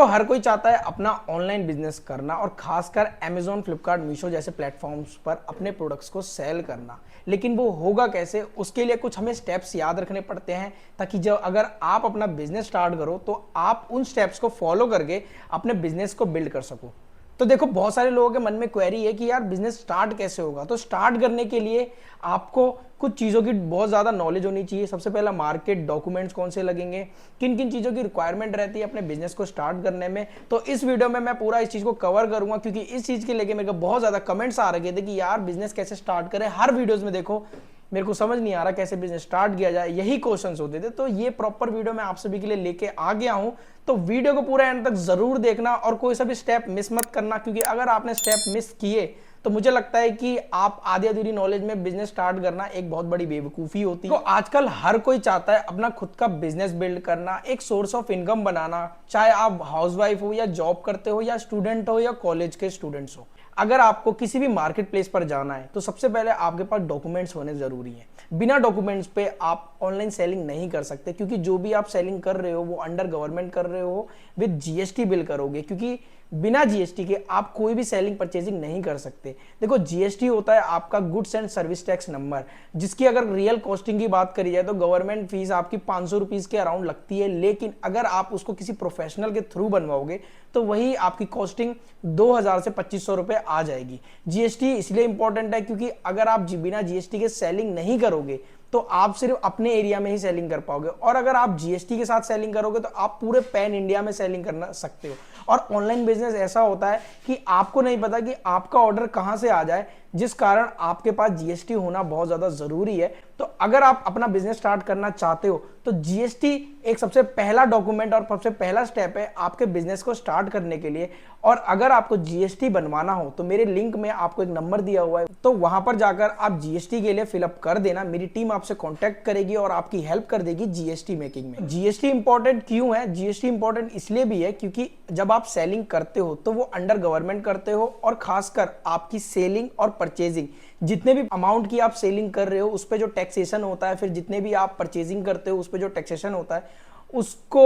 तो हर कोई चाहता है अपना ऑनलाइन बिजनेस करना और खासकर अमेजोन, फ्लिपकार्ट, मीशो जैसे प्लेटफॉर्म्स पर अपने प्रोडक्ट्स को सेल करना। लेकिन वो होगा कैसे, उसके लिए कुछ हमें स्टेप्स याद रखने पड़ते हैं ताकि जब अगर आप अपना बिजनेस स्टार्ट करो तो आप उन स्टेप्स को फॉलो करके अपने बिजनेस को बिल्ड कर सको। तो देखो, बहुत सारे लोगों के मन में क्वेरी है कि यार बिजनेस स्टार्ट कैसे होगा। तो स्टार्ट करने के लिए आपको कुछ चीज़ों की बहुत ज़्यादा नॉलेज होनी चाहिए। सबसे पहला, मार्केट, डॉक्यूमेंट्स कौन से लगेंगे, किन किन चीज़ों की रिक्वायरमेंट रहती है अपने बिजनेस को स्टार्ट करने में। तो इस वीडियो में मैं पूरा इस चीज़ को कवर करूंगा, क्योंकि इस चीज़ के लेके मेरे को बहुत ज़्यादा कमेंट्स आ रहे थे कि यार बिजनेस कैसे स्टार्ट करें। हर वीडियोज़ में देखो मेरे को समझ नहीं आ रहा कैसे बिजनेस स्टार्ट किया जाए, यही क्वेश्चंस होते थे। तो ये प्रॉपर वीडियो मैं आप सभी के लिए लेके आ गया हूं। तो वीडियो को पूरा एंड तक जरूर देखना और कोई सा भी स्टेप मिस मत करना, क्योंकि अगर आपने स्टेप मिस किए तो मुझे लगता है कि आप आधी अधूरी नॉलेज में बिजनेस स्टार्ट करना एक बहुत बड़ी बेवकूफी होती है। तो आजकल हर कोई चाहता है अपना खुद का बिजनेस बिल्ड करना, एक सोर्स ऑफ इनकम बनाना, चाहे आप हाउसवाइफ हो या जॉब करते हो या स्टूडेंट हो या कॉलेज के स्टूडेंट्स हो। अगर आपको किसी भी मार्केट प्लेस पर जाना है तो सबसे पहले आपके पास डॉक्यूमेंट्स होने जरूरी हैं। बिना डॉक्यूमेंट्स पे आप ऑनलाइन सेलिंग नहीं कर सकते, क्योंकि जो भी आप सेलिंग कर रहे हो वो अंडर गवर्नमेंट कर रहे हो, विद जीएसटी बिल करोगे, क्योंकि बिना जीएसटी के आप कोई भी सेलिंग परचेजिंग नहीं कर सकते। देखो, जीएसटी होता है आपका goods and service tax number, जिसकी अगर रियल कॉस्टिंग की बात करी जाए तो गवर्नमेंट फीस आपकी 500 रुपीज के अराउंड लगती है। लेकिन अगर आप उसको किसी प्रोफेशनल के थ्रू बनवाओगे तो वही आपकी कॉस्टिंग 2000 से 2500 रुपए आ जाएगी। जीएसटी इसलिए इंपॉर्टेंट है क्योंकि अगर आप बिना जीएसटी के सेलिंग नहीं करोगे तो आप सिर्फ अपने एरिया में ही सेलिंग कर पाओगे, और अगर आप जीएसटी के साथ सेलिंग करोगे तो आप पूरे पैन इंडिया में सेलिंग करना सकते हो। और ऑनलाइन बिजनेस ऐसा होता है कि आपको नहीं पता कि आपका ऑर्डर कहां से आ जाए, जिस कारण आपके पास जीएसटी होना बहुत ज्यादा जरूरी है। तो अगर आप अपना बिजनेस स्टार्ट करना चाहते हो तो जीएसटी एक सबसे पहला डॉक्यूमेंट और सबसे पहला स्टेप है आपके बिजनेस को स्टार्ट करने के लिए। और अगर आपको जीएसटी बनवाना हो तो मेरे लिंक में आपको एक नंबर दिया हुआ है, तो वहां पर जाकर आप जीएसटी के लिए फिलअप कर देना। मेरी टीम आपसे कांटेक्ट करेगी और आपकी हेल्प कर देगी जीएसटी मेकिंग में। जीएसटी इंपॉर्टेंट क्यों है? जीएसटी इंपॉर्टेंट इसलिए भी है क्योंकि जब आप सेलिंग करते हो तो वो अंडर गवर्नमेंट करते हो, और खासकर आपकी सेलिंग और परचेजिंग, जितने भी अमाउंट की आप सेलिंग कर रहे हो उस पे जो टैक्सेशन होता है, फिर जितने भी आप परचेजिंग करते हो उस पे जो टैक्सेशन होता है, उसको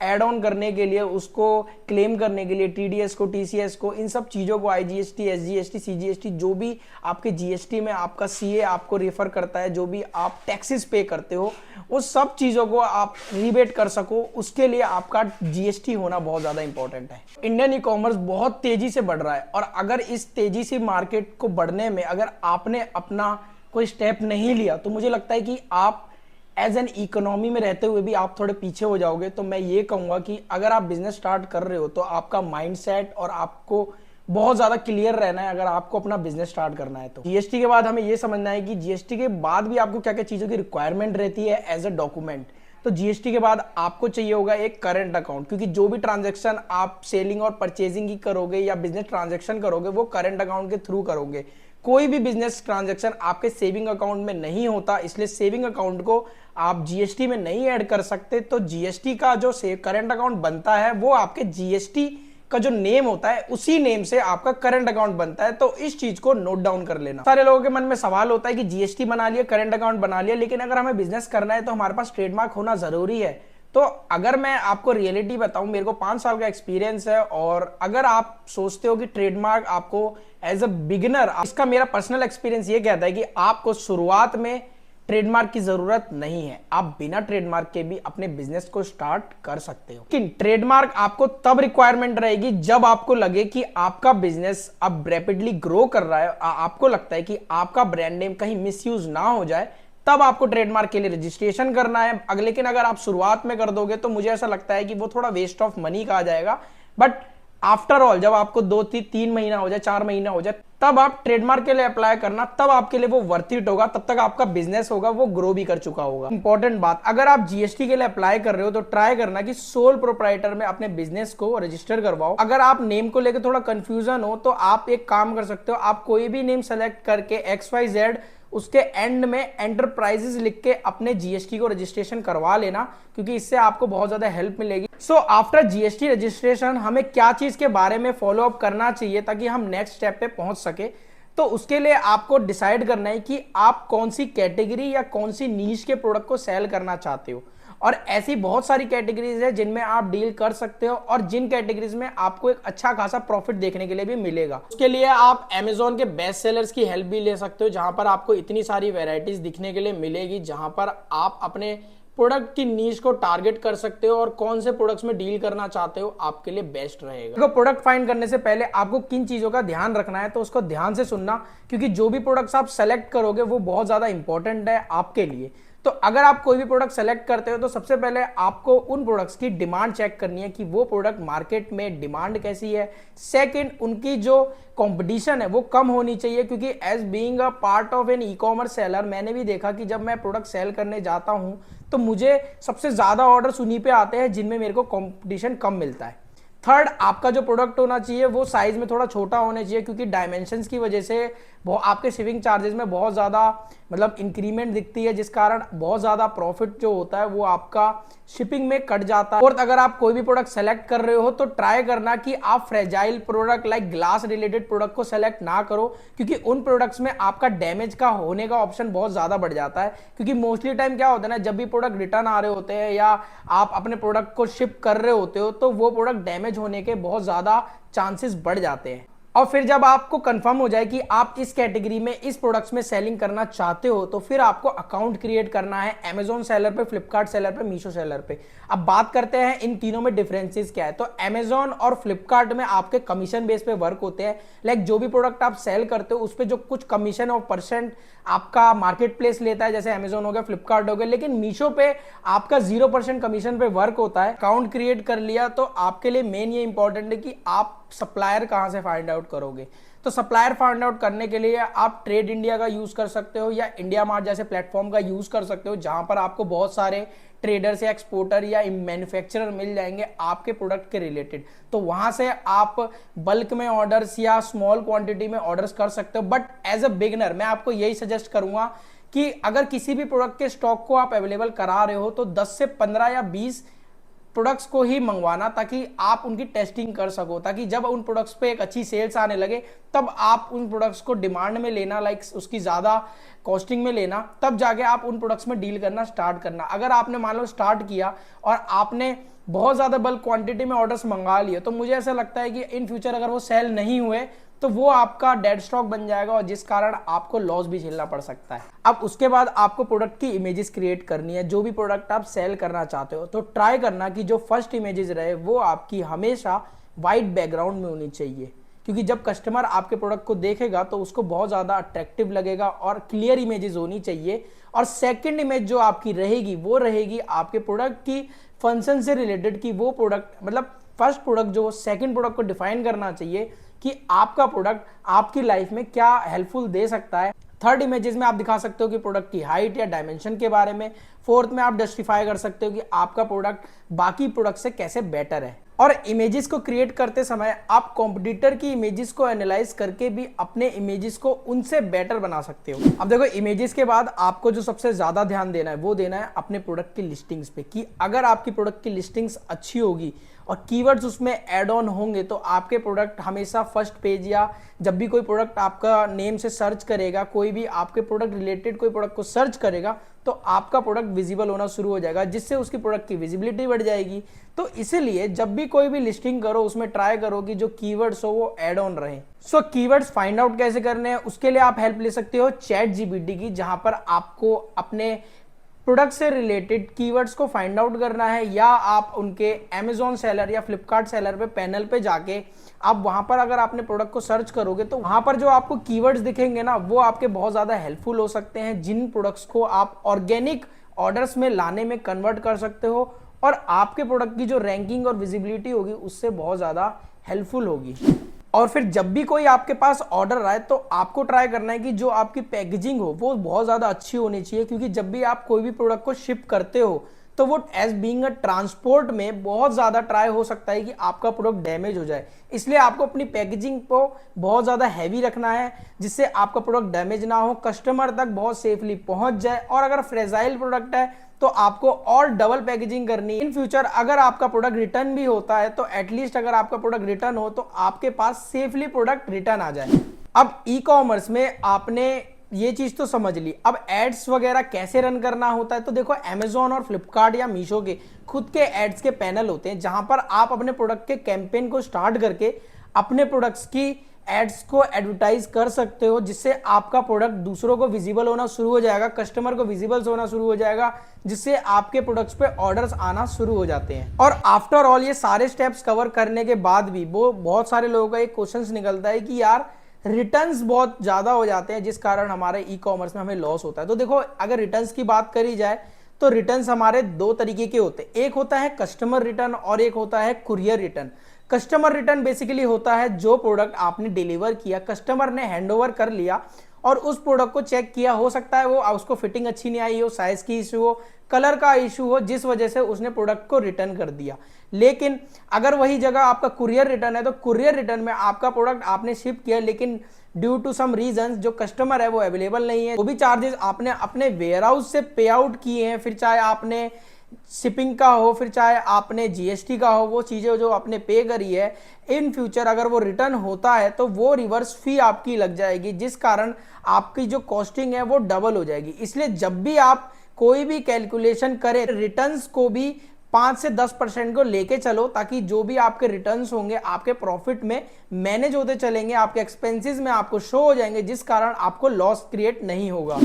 ऐड ऑन करने के लिए, उसको क्लेम करने के लिए टीडीएस को, टीसीएस को, इन सब चीज़ों को, आईजीएसटी, एसजीएसटी, सीजीएसटी, जो भी आपके जीएसटी में आपका सीए आपको रेफर करता है, जो भी आप टैक्सेस पे करते हो, उस सब चीज़ों को आप रिबेट कर सको, उसके लिए आपका जीएसटी होना बहुत ज़्यादा इंपॉर्टेंट है। इंडियन ई कॉमर्स बहुत तेजी से बढ़ रहा है, और अगर इस तेजी से मार्केट को बढ़ने में अगर आपने अपना कोई स्टेप नहीं लिया तो मुझे लगता है कि आप एज एन इकोनॉमी में रहते हुए भी आप थोड़े पीछे हो जाओगे। तो मैं ये कहूंगा कि अगर आप बिजनेस स्टार्ट कर रहे हो तो आपका माइंडसेट और आपको बहुत ज्यादा क्लियर रहना है अगर आपको अपना बिजनेस स्टार्ट करना है। तो जीएसटी के बाद हमें ये समझना है कि जीएसटी के बाद भी आपको क्या क्या चीजों की रिक्वायरमेंट रहती है एज अ डॉक्यूमेंट। तो जीएसटी के बाद आपको चाहिए होगा एक करंट अकाउंट, क्योंकि जो भी ट्रांजैक्शन आप सेलिंग और परचेजिंग की करोगे या बिजनेस ट्रांजैक्शन करोगे वो करंट अकाउंट के थ्रू करोगे। कोई भी बिजनेस ट्रांजैक्शन आपके सेविंग अकाउंट में नहीं होता, इसलिए सेविंग अकाउंट को आप जीएसटी में नहीं ऐड कर सकते। तो जीएसटी का जो करंट अकाउंट बनता है वो आपके जीएसटी का जो नेम होता है उसी नेम से आपका करंट अकाउंट बनता है। तो इस चीज को नोट डाउन कर लेना। सारे लोगों के मन में सवाल होता है कि जीएसटी बना लिया, करंट अकाउंट बना लिया, लेकिन अगर हमें बिजनेस करना है तो हमारे पास ट्रेडमार्क होना जरूरी है। तो अगर मैं आपको रियलिटी बताऊं, मेरे को 5 साल का एक्सपीरियंस है, और अगर आप सोचते हो कि ट्रेडमार्क आपको एज अ बिगिनर, इसका मेरा पर्सनल एक्सपीरियंस ये कहता है कि आपको शुरुआत में ट्रेडमार्क की जरूरत नहीं है। आप बिना ट्रेडमार्क के भी अपने बिजनेस को स्टार्ट कर सकते हो। लेकिन ट्रेडमार्क आपको तब रिक्वायरमेंट रहेगी जब आपको लगे कि आपका बिजनेस अब रैपिडली ग्रो कर रहा है, आपको लगता है कि आपका ब्रांड नेम कहीं मिसयूज ना हो जाए, तब आपको ट्रेडमार्क के लिए रजिस्ट्रेशन करना है। लेकिन अगर आप शुरुआत में कर दोगे तो मुझे ऐसा लगता है कि वो थोड़ा वेस्ट ऑफ मनी का आ जाएगा। बट आफ्टर ऑल जब आपको 2-3 महीना हो जाए, 4 महीना हो जाए, तब आप ट्रेडमार्क के लिए अप्लाई करना, तब आपके लिए वो वर्थ इट होगा। तब तक आपका बिजनेस होगा वो ग्रो भी कर चुका होगा। इंपॉर्टेंट बात, अगर आप जीएसटी के लिए अप्लाई कर रहे हो तो ट्राई करना कि सोल प्रोप्राइटर में अपने बिजनेस को रजिस्टर करवाओ। अगर आप नेम को लेकर थोड़ा कंफ्यूजन हो तो आप एक काम कर सकते हो, आप कोई भी नेम सेलेक्ट करके XYZ उसके एंड में एंटरप्राइजेस लिख के अपने जीएसटी को रजिस्ट्रेशन करवा लेना, क्योंकि इससे आपको बहुत ज्यादा हेल्प मिलेगी। सो आफ्टर जीएसटी रजिस्ट्रेशन हमें क्या चीज के बारे में फॉलो अप करना चाहिए ताकि हम नेक्स्ट स्टेप पे पहुंच सके? तो उसके लिए आपको डिसाइड करना है कि आप कौन सी कैटेगरी या कौन सी नीश के प्रोडक्ट को सेल करना चाहते हो। और ऐसी बहुत सारी कैटेगरीज है जिनमें आप डील कर सकते हो और जिन कैटेगरीज में आपको एक अच्छा खासा प्रॉफिट देखने के लिए भी मिलेगा। उसके लिए आप Amazon के बेस्ट सेलर्स की हेल्प भी ले सकते हो, जहां पर आपको इतनी सारी वेराइटीज दिखने के लिए मिलेगी, जहां पर आप अपने प्रोडक्ट की नीश को टारगेट कर सकते हो और कौन से प्रोडक्ट्स में डील करना चाहते हो आपके लिए बेस्ट रहेगा। तो प्रोडक्ट फाइंड करने से पहले आपको किन चीजों का ध्यान रखना है तो उसको ध्यान से सुनना, क्योंकि जो भी प्रोडक्ट्स आप सेलेक्ट करोगे वो बहुत ज्यादा इंपॉर्टेंट है आपके लिए। तो अगर आप कोई भी प्रोडक्ट सेलेक्ट करते हो तो सबसे पहले आपको उन प्रोडक्ट्स की डिमांड चेक करनी है कि वो प्रोडक्ट मार्केट में डिमांड कैसी है। सेकंड, उनकी जो कंपटीशन है वो कम होनी चाहिए, क्योंकि as being a part of an e commerce seller मैंने भी देखा कि जब मैं प्रोडक्ट सेल करने जाता हूं तो मुझे सबसे ज्यादा ऑर्डर्स उन्हीं पे आते हैं जिनमें मेरे को कंपटीशन कम मिलता है। थर्ड, आपका जो प्रोडक्ट होना चाहिए वो साइज में थोड़ा छोटा होना चाहिए, क्योंकि डायमेंशंस की वजह से आपके शिपिंग चार्जेस में बहुत ज़्यादा मतलब इंक्रीमेंट दिखती है, जिस कारण बहुत ज़्यादा प्रॉफिट जो होता है वो आपका शिपिंग में कट जाता है। और अगर आप कोई भी प्रोडक्ट सेलेक्ट कर रहे हो तो ट्राई करना कि आप fragile product like glass related product को सेलेक्ट ना करो, क्योंकि उन प्रोडक्ट्स में आपका डैमेज का होने का ऑप्शन बहुत ज़्यादा बढ़ जाता है। क्योंकि मोस्टली टाइम क्या होता है ना, जब भी प्रोडक्ट रिटर्न आ रहे होते हैं या आप अपने प्रोडक्ट को शिप कर रहे होते हो तो वो प्रोडक्ट डैमेज होने के बहुत ज़्यादा चांसेस बढ़ जाते हैं। और फिर जब आपको कंफर्म हो जाए कि आप इस कैटेगरी में इस प्रोडक्ट्स में सेलिंग करना चाहते हो तो फिर आपको अकाउंट क्रिएट करना है Amazon सेलर पे, फ्लिपकार्ट सेलर पे, मीशो सेलर पे। अब बात करते हैं इन तीनों में डिफरेंसेस क्या है। तो Amazon और फ्लिपकार्ट में आपके कमीशन बेस पे वर्क होते हैं, लाइक जो भी प्रोडक्ट आप सेल करते हो उस पर जो कुछ कमीशन और परसेंट आपका मार्केट प्लेस लेता है, जैसे Amazon हो गया, फ्लिपकार्ट हो गया। लेकिन मीशो पे आपका 0% कमीशन पे वर्क होता है। अकाउंट क्रिएट कर लिया तो आपके लिए मेन ये इंपॉर्टेंट है कि आप सप्लायर कहां से फाइंड आउट करोगे। तो सप्लायर फाइंड आउट करने के लिए आप ट्रेड इंडिया का यूज कर सकते हो या इंडिया मार्ट जैसे प्लेटफॉर्म का यूज कर सकते हो, जहां पर आपको बहुत सारे ट्रेडर्स या एक्सपोर्टर या मैन्युफैक्चरर मिल जाएंगे आपके प्रोडक्ट के रिलेटेड। तो वहां से आप बल्क में ऑर्डर्स या स्मॉल क्वांटिटी में ऑर्डर्स कर सकते हो। बट एज अ बिगिनर मैं आपको यही सजेस्ट करूंगा कि अगर किसी भी प्रोडक्ट के स्टॉक को आप अवेलेबल करा रहे हो तो 10 से 15 या 20 प्रोडक्ट्स को ही मंगवाना, ताकि आप उनकी टेस्टिंग कर सको, ताकि जब उन प्रोडक्ट्स पे एक अच्छी सेल्स आने लगे तब आप उन प्रोडक्ट्स को डिमांड में लेना, लाइक उसकी ज़्यादा कॉस्टिंग में लेना, तब जाके आप उन प्रोडक्ट्स में डील करना स्टार्ट करना। अगर आपने मान लो स्टार्ट किया और आपने बहुत ज़्यादा बल्क क्वांटिटी में ऑर्डर्स मंगा लिए तो मुझे ऐसा लगता है कि इन फ्यूचर अगर वो सेल नहीं हुए तो वो आपका डेड स्टॉक बन जाएगा और जिस कारण आपको लॉस भी झेलना पड़ सकता है। अब उसके बाद आपको प्रोडक्ट की इमेजेस क्रिएट करनी है, जो भी प्रोडक्ट आप सेल करना चाहते हो। तो ट्राई करना कि जो फर्स्ट इमेजेस रहे वो आपकी हमेशा वाइट बैकग्राउंड में होनी चाहिए, क्योंकि जब कस्टमर आपके प्रोडक्ट को देखेगा तो उसको बहुत ज़्यादा अट्रैक्टिव लगेगा और क्लियर इमेजेस होनी चाहिए। और सेकेंड इमेज जो आपकी रहेगी वो रहेगी आपके प्रोडक्ट की फंक्शन से रिलेटेड, कि वो प्रोडक्ट मतलब फर्स्ट प्रोडक्ट जो सेकंड प्रोडक्ट को डिफाइन करना चाहिए कि आपका प्रोडक्ट आपकी लाइफ में क्या हेल्पफुल दे सकता है। थर्ड इमेजेस में आप दिखा सकते हो कि प्रोडक्ट की हाइट या डायमेंशन के बारे में। फोर्थ में आप जस्टिफाई कर सकते हो कि आपका प्रोडक्ट बाकी प्रोडक्ट से कैसे बेटर है। और इमेजेस को क्रिएट करते समय आप कॉम्पिटिटर की इमेजेस को एनालाइज करके भी अपने इमेजेस को उनसे बेटर बना सकते हो। अब देखो, इमेजेस के बाद आपको जो सबसे ज्यादा ध्यान देना है वो देना है अपने प्रोडक्ट की लिस्टिंग्स पे, कि अगर आपकी प्रोडक्ट की लिस्टिंग्स अच्छी होगी और कीवर्ड्स उसमें ऐड ऑन होंगे तो आपके प्रोडक्ट हमेशा फर्स्ट पेज या जब भी कोई प्रोडक्ट आपका नेम से सर्च करेगा, कोई भी आपके प्रोडक्ट रिलेटेड कोई प्रोडक्ट को सर्च करेगा तो आपका प्रोडक्ट विजिबल होना शुरू हो जाएगा, जिससे उसकी प्रोडक्ट की विजिबिलिटी बढ़ जाएगी। तो इसीलिए जब भी कोई भी लिस्टिंग करो उसमें ट्राई करो कि जो कीवर्ड्स हो वो ऐड ऑन रहे। सो कीवर्ड्स फाइंड आउट कैसे करने हैं उसके लिए आप हेल्प ले सकते हो चैट जीपीटी की, जहां पर आपको अपने प्रोडक्ट से रिलेटेड कीवर्ड्स को फाइंड आउट करना है, या आप उनके Amazon सेलर या फ्लिपकार्ट सेलर पे पैनल पे जाके आप वहां पर अगर आपने प्रोडक्ट को सर्च करोगे तो वहां पर जो आपको कीवर्ड्स दिखेंगे ना वो आपके बहुत ज्यादा हेल्पफुल हो सकते हैं, जिन प्रोडक्ट्स को आप ऑर्गेनिक ऑर्डर्स में लाने में कन्वर्ट कर सकते हो और आपके प्रोडक्ट की जो रैंकिंग और विजिबिलिटी होगी उससे बहुत ज्यादा हेल्पफुल होगी। और फिर जब भी कोई आपके पास ऑर्डर आए तो आपको ट्राई करना है कि जो आपकी पैकेजिंग हो वो बहुत ज़्यादा अच्छी होनी चाहिए, क्योंकि जब भी आप कोई भी प्रोडक्ट को शिप करते हो तो वो एज बीइंग अ ट्रांसपोर्ट में बहुत ज़्यादा ट्राई हो सकता है कि आपका प्रोडक्ट डैमेज हो जाए। इसलिए आपको अपनी पैकेजिंग को बहुत ज़्यादा हैवी रखना है, जिससे आपका प्रोडक्ट डैमेज ना हो, कस्टमर तक बहुत सेफली पहुंच जाए। और अगर फ्रेजाइल प्रोडक्ट है तो आपको और डबल पैकेजिंग करनी है। इन फ्यूचर अगर आपका प्रोडक्ट रिटर्न भी होता है तो एटलीस्ट अगर आपका प्रोडक्ट रिटर्न हो तो आपके पास सेफली प्रोडक्ट रिटर्न आ जाए। अब ई कॉमर्स में आपने ये चीज तो समझ ली। अब एड्स वगैरह कैसे रन करना होता है, तो देखो अमेजोन और फ्लिपकार्ट या मीशो के खुद के एड्स के पैनल होते हैं, जहां पर आप अपने प्रोडक्ट के कैंपेन को स्टार्ट करके अपने प्रोडक्ट्स की एड्स को एडवर्टाइज कर सकते हो, जिससे आपका प्रोडक्ट दूसरों को विजिबल होना शुरू हो जाएगा, कस्टमर को विजिबल होना शुरू हो जाएगा, जिससे आपके प्रोडक्ट्स पे ऑर्डर्स आना शुरू हो जाते हैं। और आफ्टर ऑल ये सारे स्टेप्स कवर करने के बाद भी वो बहुत सारे लोगों का एक क्वेश्चन निकलता है कि यार रिटर्न्स बहुत ज्यादा हो जाते हैं, जिस कारण हमारे ई कॉमर्स में हमें लॉस होता है। तो देखो, अगर रिटर्न्स की बात करी जाए तो रिटर्न्स हमारे दो तरीके के होते हैं, एक होता है कस्टमर रिटर्न और एक होता है courier return. Customer return basically होता है जो प्रोडक्ट आपने डिलीवर किया, कस्टमर ने हैंडओवर कर लिया और उस प्रोडक्ट को चेक किया, हो सकता है वो उसको फिटिंग अच्छी नहीं आई हो, साइज की इशू हो, कलर का इशू हो, जिस वजह से उसने प्रोडक्ट को रिटर्न कर दिया। लेकिन अगर वही जगह आपका कुरियर रिटर्न है, तो कुरियर रिटर्न में आपका प्रोडक्ट आपने शिप किया, लेकिन ड्यू टू सम रीजंस जो कस्टमर है वो अवेलेबल नहीं है, वो भी चार्जेस आपने अपने वेयर हाउस से पे आउट किए हैं, फिर चाहे आपने शिपिंग का हो, फिर चाहे आपने जीएसटी का हो, वो चीजें जो आपने पे करी है, इन फ्यूचर अगर वो रिटर्न होता है तो वो रिवर्स फी आपकी लग जाएगी, जिस कारण आपकी जो कॉस्टिंग है वो डबल हो जाएगी। इसलिए जब भी आप कोई भी कैलकुलेशन करें, रिटर्न्स को भी 5 से 10% को लेके चलो, ताकि जो भी आपके रिटर्न्स होंगे आपके प्रॉफिट में मैनेज होते चलेंगे, आपके एक्सपेंसेस में आपको शो हो जाएंगे, जिस कारण आपको लॉस क्रिएट नहीं होगा।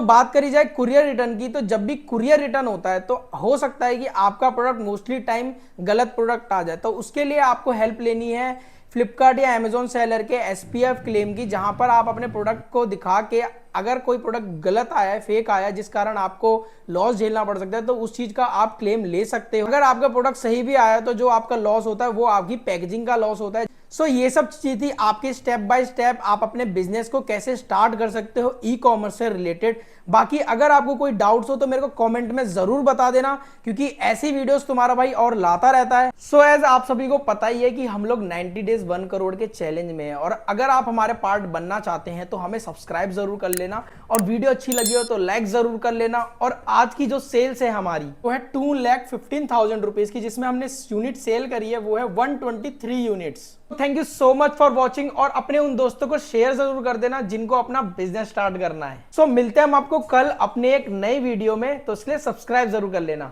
बात करी जाए कुरियर रिटर्न की, तो जब भी कुरियर रिटर्न होता है तो हो सकता है कि आपका प्रोडक्ट मोस्टली टाइम गलत प्रोडक्ट आ जाए, तो उसके लिए आपको हेल्प लेनी है फ्लिपकार्ट या अमेजोन सेलर के एसपीएफ क्लेम की, जहां पर आप अपने प्रोडक्ट को दिखा के अगर कोई प्रोडक्ट गलत आया है, फेक आया है, जिस कारण आपको लॉस झेलना पड़ सकता है, तो उस चीज का आप क्लेम ले सकते हो। अगर आपका प्रोडक्ट सही भी आया तो जो आपका लॉस होता है वो आपकी पैकेजिंग का लॉस होता है। ये सब चीज थी आपकी स्टेप बाय स्टेप आप अपने बिजनेस को कैसे स्टार्ट कर सकते हो ई कॉमर्स से रिलेटेड। बाकी अगर आपको कोई डाउट्स हो तो मेरे को कमेंट में जरूर बता देना, क्योंकि ऐसी वीडियोस तुम्हारा भाई और लाता रहता है। एज आप सभी को पता ही है कि हम लोग 90 डेज 1 करोड़ के चैलेंज में है, और अगर आप हमारे पार्ट बनना चाहते हैं तो हमें सब्सक्राइब जरूर कर लेना, और वीडियो अच्छी लगी हो तो लाइक जरूर कर लेना। और आज की जो सेल्स है हमारी वो है 2,15,000 रुपीज की, जिसमें हमने यूनिट सेल करी है वो है 123 units. Thank you so much for watching, और अपने उन दोस्तों को शेयर जरूर कर देना जिनको अपना बिजनेस स्टार्ट करना है। मिलते हैं हम आपको कल अपने एक नई वीडियो में, तो इसलिए सब्सक्राइब जरूर कर लेना।